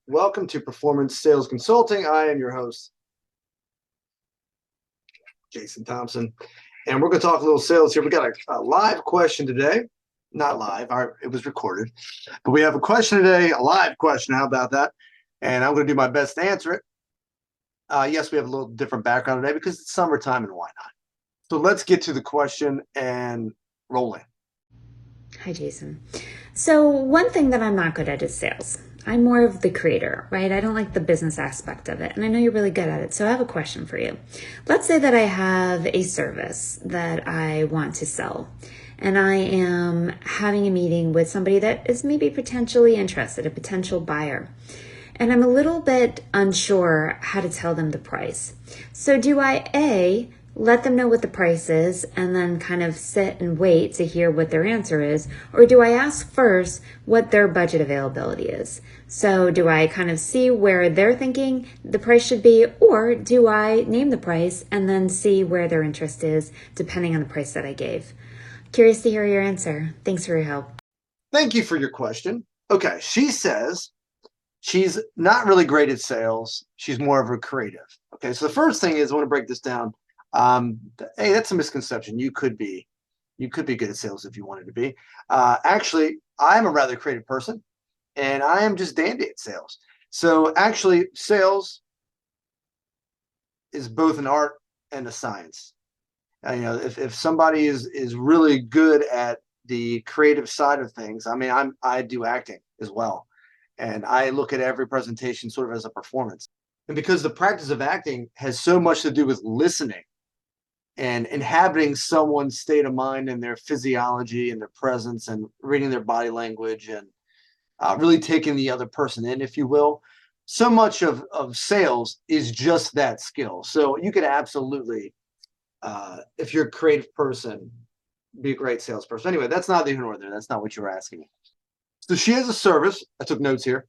Welcome to Performance Sales Consulting. I am your host, Jason Thompson, and we're going to talk a little sales here. We got a live question today. Not live, it was recorded, but we have a question today, a live question. How about that? And I'm going to do my best to answer it. Yes, we have a little different background today because it's summertime, and why not? So let's get to the question and roll in. Hi, Jason. So, one thing that I'm not good at is sales. I'm more of the creator, right? I don't like the business aspect of it. And I know you're really good at it. So, I have a question for you. Let's say that I have a service that I want to sell, and I am having a meeting with somebody that is maybe potentially interested, a potential buyer. And I'm a little bit unsure how to tell them the price. So, do I let them know what the price is and then kind of sit and wait to hear what their answer is? Or do I ask first what their budget availability is? So do I kind of see where they're thinking the price should be, or do I name the price and then see where their interest is depending on the price that I gave? Curious to hear your answer. Thanks for your help. Thank you for your question. Okay, she says she's not really great at sales. She's more of a creative. Okay, so the first thing is I want to break this down. Hey, that's a misconception. You could be good at sales if you wanted to be. Actually, I'm a rather creative person, and I am just dandy at sales. So actually, sales is both an art and a science. If somebody is really good at the creative side of things, I mean, I do acting as well, and I look at every presentation sort of as a performance. And because the practice of acting has so much to do with listening and inhabiting someone's state of mind and their physiology and their presence and reading their body language and really taking the other person in, if you will. So much of sales is just that skill. So you could absolutely, if you're a creative person, be a great salesperson. Anyway, that's not the here nor there. That's not what you were asking me. So she has a service. I took notes here.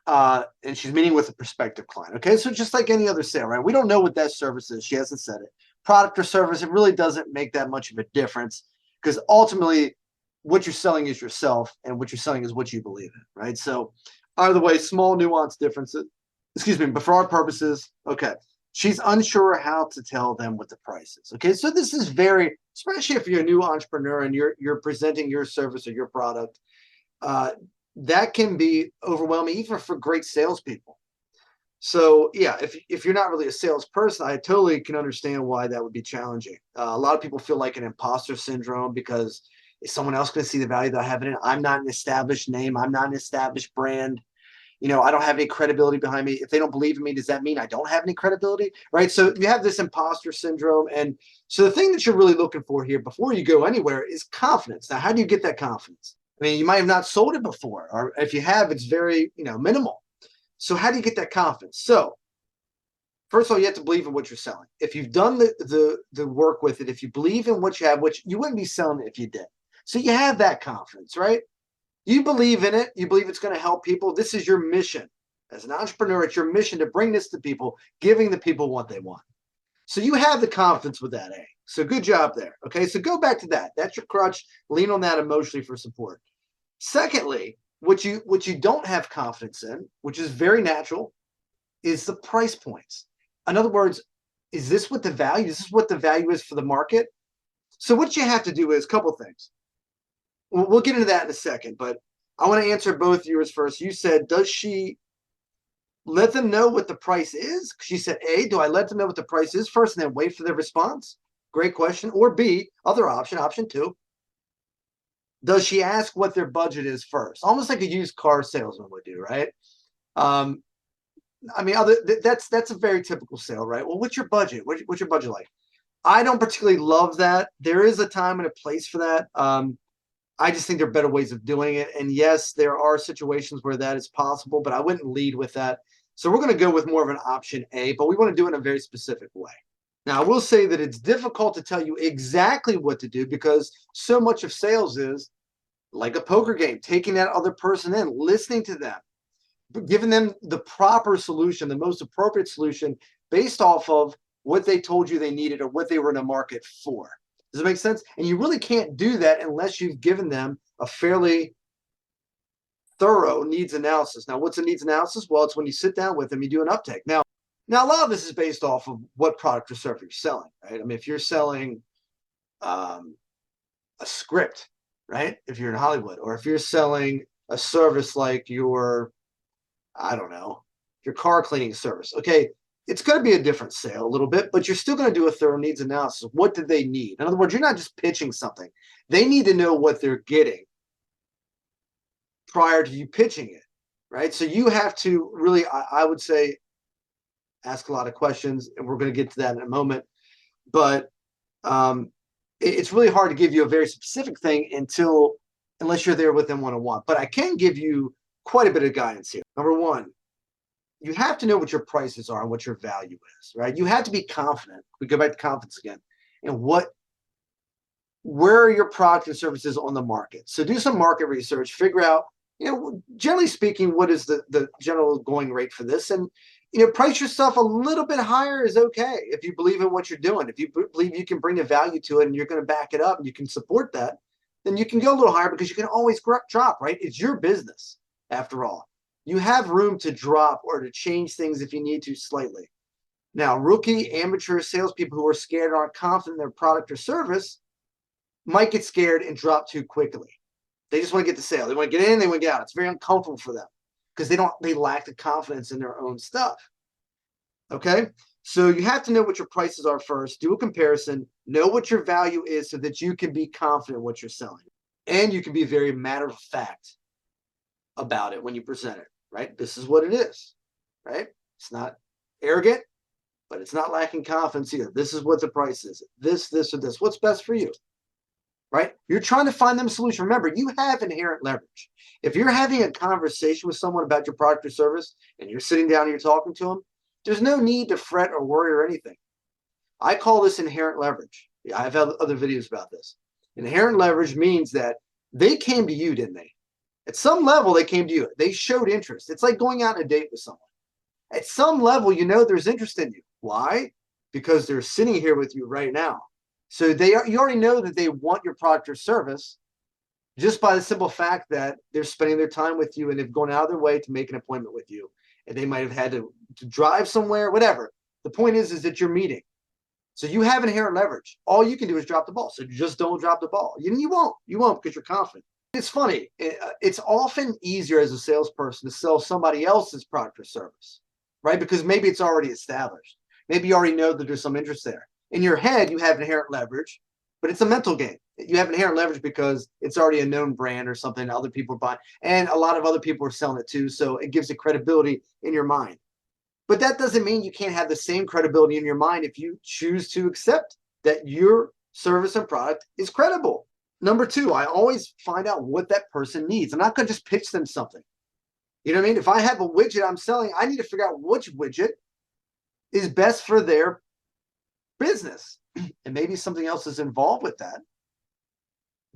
And she's meeting with a prospective client. Okay, so just like any other sale, right? We don't know what that service is. She hasn't said it. Product or service, it really doesn't make that much of a difference because ultimately what you're selling is yourself and what you're selling is what you believe in, right? So either way, small nuance differences, excuse me, but for our purposes, okay, she's unsure how to tell them what the price is. Okay, so this is very, especially if you're a new entrepreneur and you're presenting your service or your product, that can be overwhelming even for great salespeople. So yeah, if you're not really a salesperson, I totally can understand why that would be challenging. A lot of people feel like an imposter syndrome because is someone else going to see the value that I have in it? I'm not an established name. I'm not an established brand. I don't have any credibility behind me. If they don't believe in me, does that mean I don't have any credibility? Right. So you have this imposter syndrome. And so the thing that you're really looking for here before you go anywhere is confidence. Now, how do you get that confidence? I mean, you might have not sold it before, or if you have, it's very, minimal. So how do you get that confidence? So first of all, you have to believe in what you're selling. If you've done the work with it, if you believe in what you have, which you wouldn't be selling it if you did. So you have that confidence, right? You believe in it. You believe it's going to help people. This is your mission. As an entrepreneur, it's your mission to bring this to people, giving the people what they want. So you have the confidence with that, A. So good job there. Okay, so go back to that. That's your crutch. Lean on that emotionally for support. Secondly, what you don't have confidence in, which is very natural, is the price points. In other words, is this what the value? Is this what the value is for the market? So what you have to do is a couple things. We'll get into that in a second, but I want to answer both yours first. You said, does she let them know what the price is? She said, A, do I let them know what the price is first and then wait for their response? Great question. Or B, other option two, does she ask what their budget is first? Almost like a used car salesman would do, right? I mean, that's a very typical sale, right? Well, what's your budget? What's your budget like? I don't particularly love that. There is a time and a place for that. I just think there are better ways of doing it. And yes, there are situations where that is possible, but I wouldn't lead with that. So we're going to go with more of an option A, but we want to do it in a very specific way. Now, I will say that it's difficult to tell you exactly what to do because so much of sales is like a poker game, taking that other person in, listening to them, giving them the proper solution, the most appropriate solution based off of what they told you they needed or what they were in a market for. Does it make sense? And you really can't do that unless you've given them a fairly thorough needs analysis. Now, what's a needs analysis? Well, it's when you sit down with them, you do an uptake. Now, a lot of this is based off of what product or service you're selling, right? I mean, if you're selling a script, right? If you're in Hollywood, or if you're selling a service like I don't know, your car cleaning service, okay, it's going to be a different sale a little bit, but you're still going to do a thorough needs analysis. What do they need? In other words, you're not just pitching something. They need to know what they're getting prior to you pitching it, right? So you have to really, I would say, ask a lot of questions, and we're going to get to that in a moment. But it's really hard to give you a very specific thing unless you're there with them one-on-one. But I can give you quite a bit of guidance here. Number one, you have to know what your prices are and what your value is, right? You have to be confident. We go back to confidence again. And where are your products and services on the market? So do some market research, figure out, generally speaking, what is the general going rate for this? And, price yourself a little bit higher is okay if you believe in what you're doing. If you believe you can bring a value to it and you're going to back it up and you can support that, then you can go a little higher because you can always drop, right? It's your business after all. You have room to drop or to change things if you need to slightly. Now, rookie, amateur salespeople who are scared or aren't confident in their product or service might get scared and drop too quickly. They just want to get the sale. They want to get in, they want to get out. It's very uncomfortable for them because they lack the confidence in their own stuff. Okay? So you have to know what your prices are first, do a comparison, know what your value is so that you can be confident in what you're selling. And you can be very matter of fact about it when you present it, right? This is what it is, right? It's not arrogant, but it's not lacking confidence either. This is what the price is. This, or this. What's best for you? Right? You're trying to find them a solution. Remember, you have inherent leverage. If you're having a conversation with someone about your product or service and you're sitting down and you're talking to them, there's no need to fret or worry or anything. I call this inherent leverage. I've had other videos about this. Inherent leverage means that they came to you, didn't they? At some level, they came to you. They showed interest. It's like going out on a date with someone. At some level, there's interest in you. Why? Because they're sitting here with you right now. So you already know that they want your product or service just by the simple fact that they're spending their time with you and they've gone out of their way to make an appointment with you. And they might have had to drive somewhere, whatever. The point is that you're meeting. So you have inherent leverage. All you can do is drop the ball. So just don't drop the ball. You won't because you're confident. It's funny. It's often easier as a salesperson to sell somebody else's product or service, right? Because maybe it's already established. Maybe you already know that there's some interest there. In your head, you have inherent leverage, but it's a mental game. You have inherent leverage because it's already a known brand or something other people are buying, and a lot of other people are selling it too, so it gives it credibility in your mind. But that doesn't mean you can't have the same credibility in your mind if you choose to accept that your service and product is credible. Number two, I always find out what that person needs. I'm not going to just pitch them something. You know what I mean? If I have a widget I'm selling, I need to figure out which widget is best for their business. And maybe something else is involved with that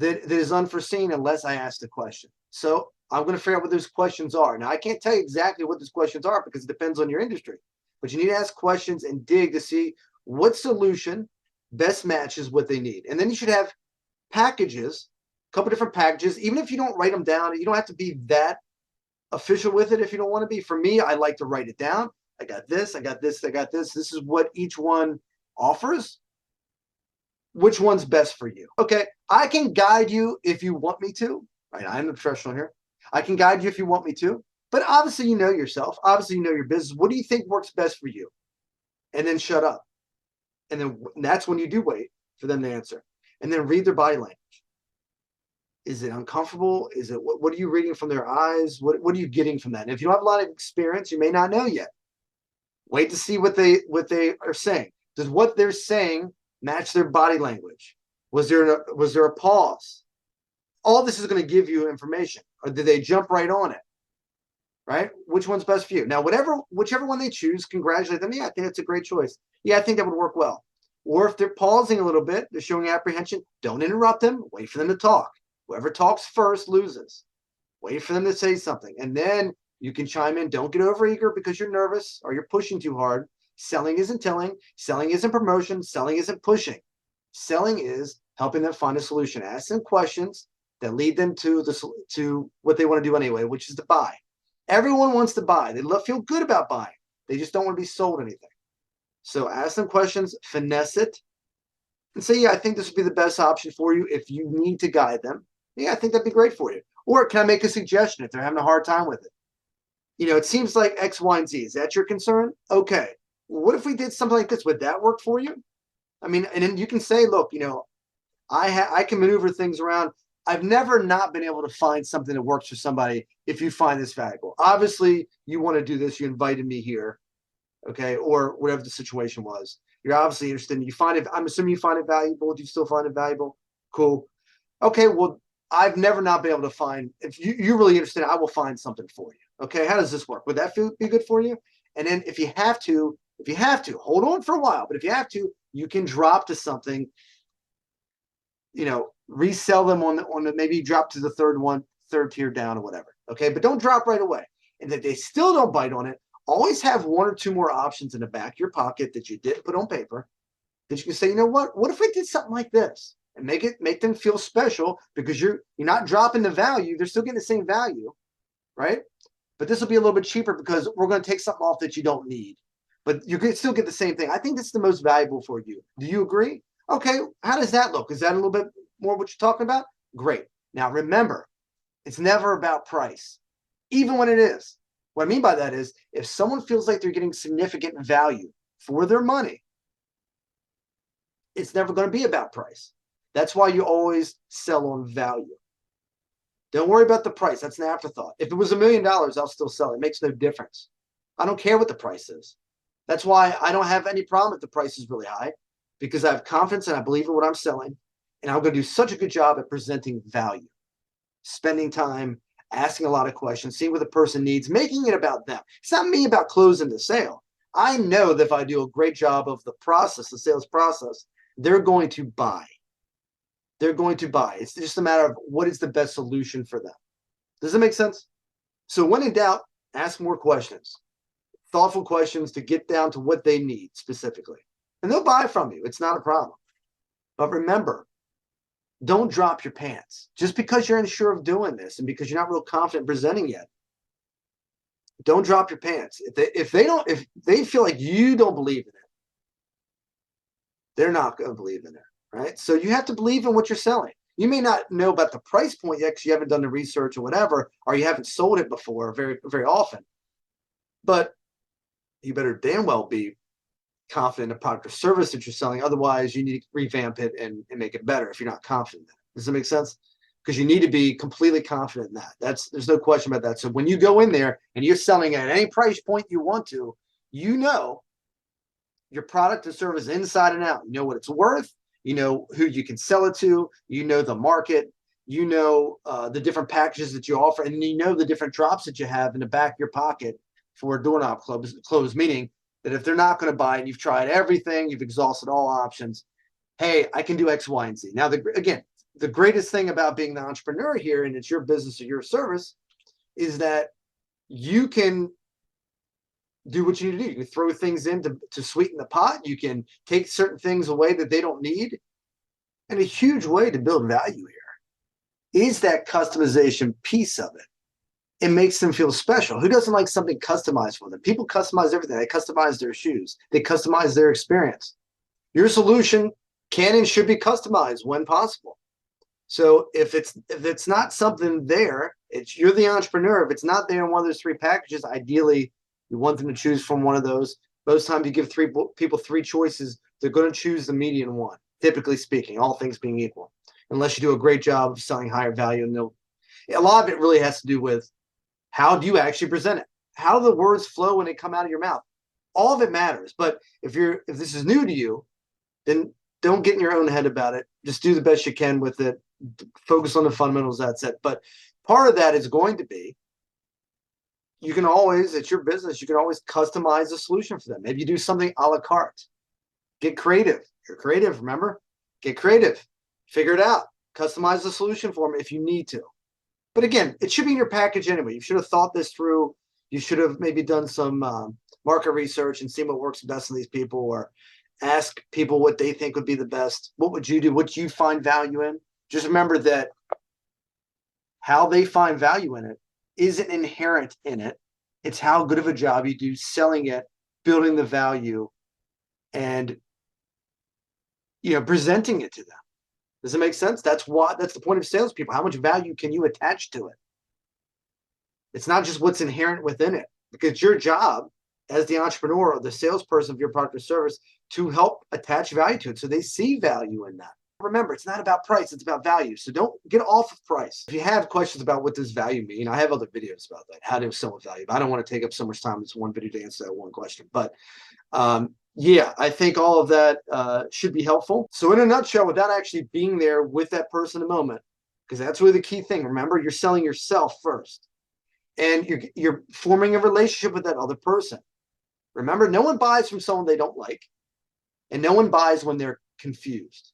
is unforeseen unless I ask the question. So I'm going to figure out what those questions are. Now, I can't tell you exactly what those questions are because it depends on your industry. But you need to ask questions and dig to see what solution best matches what they need. And then you should have packages, a couple different packages. Even if you don't write them down, you don't have to be that official with it if you don't want to be. For me, I like to write it down. I got this, I got this, I got this. This is what each one offers. Which one's best for you? Okay, I can guide you if you want me to. Right, I'm the professional here. I can guide you if you want me to. But obviously, you know yourself. Obviously, you know your business. What do you think works best for you? And then shut up. And then that's when you do wait for them to answer. And then read their body language. Is it uncomfortable? Is it what are you reading from their eyes? What are you getting from that? And if you don't have a lot of experience, you may not know yet. Wait to see what they are saying. Does what they're saying match their body language? Was there a pause? All this is going to give you information. Or did they jump right on it? Right? Which one's best for you? Now, whichever one they choose, congratulate them. Yeah, I think that's a great choice. Yeah, I think that would work well. Or if they're pausing a little bit, they're showing apprehension, don't interrupt them. Wait for them to talk. Whoever talks first loses. Wait for them to say something. And then you can chime in. Don't get overeager because you're nervous or you're pushing too hard. Selling isn't telling. Selling isn't promotion. Selling isn't pushing. Selling is helping them find a solution. Ask them questions. that lead them to to what they want to do anyway, which is to buy. Everyone wants to buy. They feel good about buying. They just don't want to be sold anything. So ask them questions, finesse it, and say, yeah, I think this would be the best option for you if you need to guide them. Yeah, I think that'd be great for you. Or can I make a suggestion if they're having a hard time with it? It seems like X, Y, and Z. Is that your concern? Okay. Well, what if we did something like this? Would that work for you? I mean, and then you can say, look, I can maneuver things around. I've never not been able to find something that works for somebody if you find this valuable. Obviously, you want to do this. You invited me here, okay, or whatever the situation was. You're obviously interested. You find it. I'm assuming you find it valuable. Do you still find it valuable? Cool. Okay. Well, I've never not been able to find. If you're really interested, I will find something for you. Okay. How does this work? Would that be good for you? And then if you have to, hold on for a while. But if you have to, you can drop to something. Resell them on the maybe drop to the third tier down or whatever. Okay. But don't drop right away. And if they still don't bite on it, always have one or two more options in the back of your pocket that you didn't put on paper that you can say, what if we did something like this and make them feel special because you're not dropping the value. They're still getting the same value, right? But this will be a little bit cheaper because we're going to take something off that you don't need, but you can still get the same thing. I think this is the most valuable for you. Do you agree? Okay. How does that look? Is that a little bit more what you're talking about? Great. Now remember, it's never about price, even when it is. What I mean by that is if someone feels like they're getting significant value for their money, it's never going to be about price. That's why you always sell on value. Don't worry about the price. That's an afterthought. If it was $1 million, I'll still sell it. It makes no difference. I don't care what the price is. That's why I don't have any problem if the price is really high, because I have confidence and I believe in what I'm selling. And I'm going to do such a good job at presenting value, spending time, asking a lot of questions, seeing what the person needs, making it about them. It's not me about closing the sale. I know that if I do a great job of the process, the sales process, they're going to buy. They're going to buy. It's just a matter of what is the best solution for them. Does that make sense? So when in doubt, ask more questions, thoughtful questions to get down to what they need specifically. And they'll buy from you. It's not a problem. But remember, don't drop your pants. Just because you're unsure of doing this and because you're not real confident presenting yet, don't drop your pants. If they feel like you don't believe in it, they're not going to believe in it, right? So you have to believe in what you're selling. You may not know about the price point yet because you haven't done the research or whatever, or you haven't sold it before very, very often. But you better damn well be confident in the product or service that you're selling. Otherwise, you need to revamp it and make it better if you're not confident in it. Does that make sense? Because you need to be completely confident in that. There's no question about that. So when you go in there and you're selling at any price point you want to, your product or service inside and out. You know what it's worth. You know who you can sell it to. You know the market. You know the different packages that you offer, and you know the different drops that you have in the back of your pocket for a doorknob close, meaning that if they're not going to buy it, you've tried everything, you've exhausted all options. Hey, I can do X, Y, and Z. Now, the greatest thing about being the entrepreneur here, and it's your business or your service, is that you can do what you need to do. You can throw things in to sweeten the pot. You can take certain things away that they don't need. And a huge way to build value here is that customization piece of it. It makes them feel special. Who doesn't like something customized for them? People customize everything. They customize their shoes. They customize their experience. Your solution can and should be customized when possible. So if it's not something there, you're the entrepreneur. If it's not there in one of those three packages, ideally you want them to choose from one of those. Most times you give people three choices, they're going to choose the median one, typically speaking, all things being equal, unless you do a great job of selling higher value. And a lot of it really has to do with how do you actually present it? How do the words flow when they come out of your mouth? All of it matters. But if this is new to you, then don't get in your own head about it. Just do the best you can with it. Focus on the fundamentals. That's it. But part of that is going to be, it's your business. You can always customize a solution for them. Maybe you do something a la carte. Get creative. You're creative, remember? Get creative. Figure it out. Customize the solution for them if you need to. But again, it should be in your package anyway. You should have thought this through. You should have maybe done some market research and seen what works best in these people, or ask people what they think would be the best. What would you do? What do you find value in? Just remember that how they find value in it isn't inherent in it. It's how good of a job you do selling it, building the value, and presenting it to them. Does it make sense? That's the point of salespeople. How much value can you attach to it? It's not just what's inherent within it, because your job as the entrepreneur or the salesperson of your product or service to help attach value to it so they see value in that. Remember, it's not about price, it's about value. So don't get off of price. If you have questions about what does value mean, I have other videos about that, how to sell with value. But I don't want to take up so much time in this one video to answer that one question. But yeah, I think all of that should be helpful. So in a nutshell, without actually being there with that person in a moment, because that's really the key thing. Remember, you're selling yourself first. And you're forming a relationship with that other person. Remember, no one buys from someone they don't like. And no one buys when they're confused.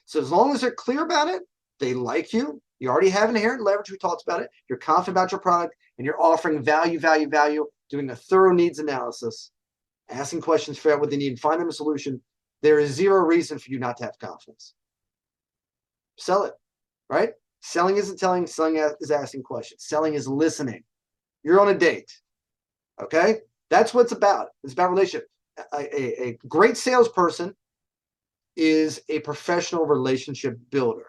So as long as they're clear about it, they like you. You already have inherent leverage. We talked about it. You're confident about your product and you're offering value, doing a thorough needs analysis, asking questions, figure out what they need, and find them a solution. There is zero reason for you not to have confidence. Sell it, right? Selling isn't telling, selling is asking questions. Selling is listening. You're on a date, okay? That's what it's about. It's about relationship. A great salesperson is a professional relationship builder.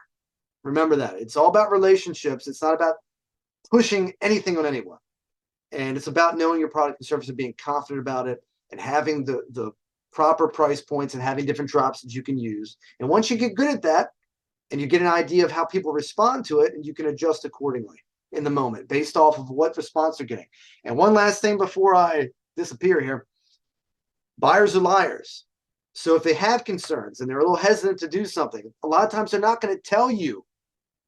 Remember that. It's all about relationships. It's not about pushing anything on anyone. And it's about knowing your product and service and being confident about it and having the proper price points and having different drops that you can use. And once you get good at that and you get an idea of how people respond to it, and you can adjust accordingly in the moment based off of what response they're getting. And one last thing before I disappear here, buyers are liars. So if they have concerns and they're a little hesitant to do something, a lot of times they're not going to tell you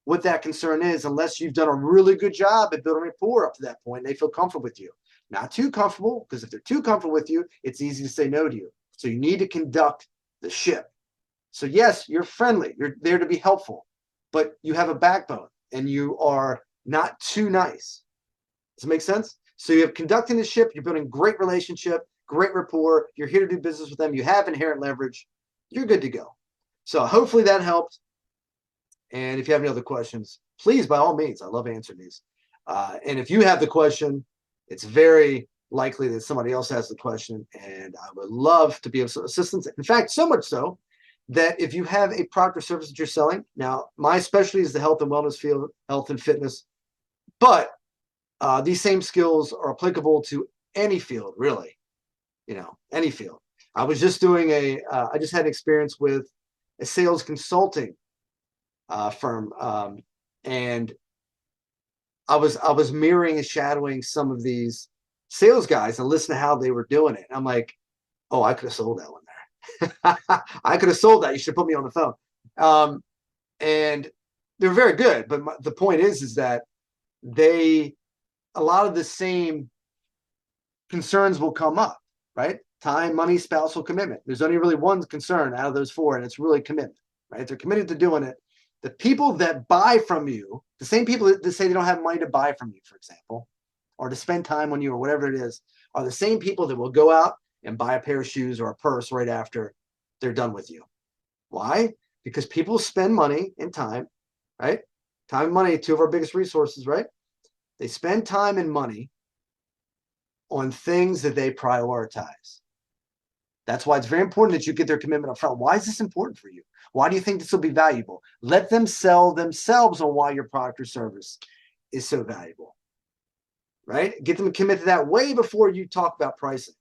what that concern is unless you've done a really good job at building rapport up to that point and they feel comfortable with you. Not too comfortable, because if they're too comfortable with you, it's easy to say no to you. So you need to conduct the ship. So yes, you're friendly. You're there to be helpful, but you have a backbone and you are not too nice. Does it make sense? So you have conducting the ship, you're building great relationship, great rapport, you're here to do business with them, you have inherent leverage, you're good to go. So hopefully that helped. And if you have any other questions, please, by all means, I love answering these. And if you have the question, it's very likely that somebody else has the question, and I would love to be of assistance. In fact, so much so that if you have a product or service that you're selling, now my specialty is the health and wellness field, health and fitness, but these same skills are applicable to any field, really, any field. I was just doing I just had experience with a sales consulting firm, and I was mirroring and shadowing some of these sales guys and listen to how they were doing it. And I'm like, oh, I could have sold that one there. I could have sold that. You should put me on the phone. And they're very good. But the point is that a lot of the same concerns will come up, right? Time, money, spousal commitment. There's only really one concern out of those four, and it's really commitment, right? They're committed to doing it. The people that buy from you, the same people that say they don't have money to buy from you, for example, or to spend time on you or whatever it is, are the same people that will go out and buy a pair of shoes or a purse right after they're done with you. Why? Because people spend money and time, right? Time and money, two of our biggest resources, right? They spend time and money on things that they prioritize. That's why it's very important that you get their commitment up front. Why is this important for you? Why do you think this will be valuable? Let them sell themselves on why your product or service is so valuable, right? Get them to commit to that way before you talk about pricing.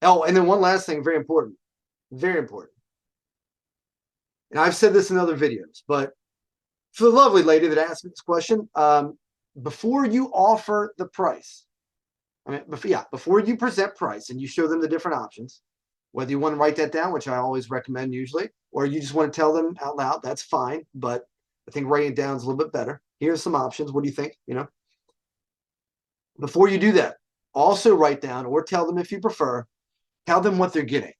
Oh, and then one last thing, very important, very important. And I've said this in other videos, but for the lovely lady that asked me this question, before you offer the price, before you present price and you show them the different options, whether you want to write that down, which I always recommend usually, or you just want to tell them out loud, that's fine. But I think writing it down is a little bit better. Here's some options. What do you think? Before you do that, also write down, or tell them if you prefer, tell them what they're getting.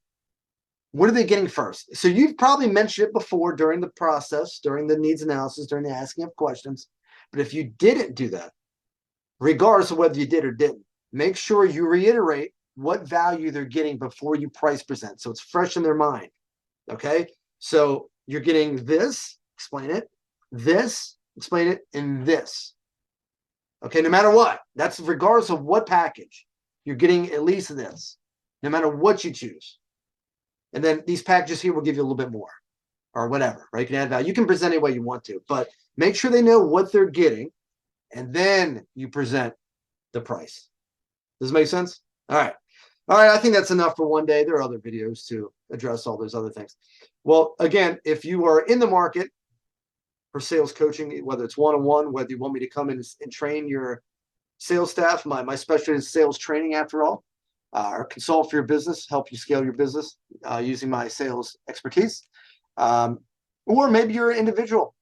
What are they getting first? So you've probably mentioned it before during the process, during the needs analysis, during the asking of questions. But if you didn't do that, regardless of whether you did or didn't, make sure you reiterate what value they're getting before you price present, so it's fresh in their mind. Okay, so you're getting this, explain it, this, explain it, and this. Okay, no matter what. That's regardless of what package. You're getting at least this, no matter what you choose. And then these packages here will give you a little bit more or whatever, right? You can add value. You can present any way you want to, but make sure they know what they're getting, and then you present the price. Does it make sense? All right. All right, I think that's enough for one day. There are other videos to address all those other things. Well, again, if you are in the market for sales coaching, whether it's one-on-one, whether you want me to come in and train your sales staff, my specialty is sales training after all, or consult for your business, help you scale your business using my sales expertise. Or maybe you're an individual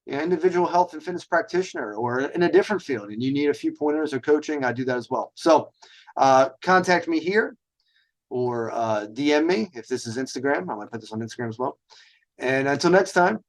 health and fitness practitioner or in a different field and you need a few pointers or coaching, I do that as well. So contact me here or DM me if this is Instagram. I might put this on Instagram as well. And until next time,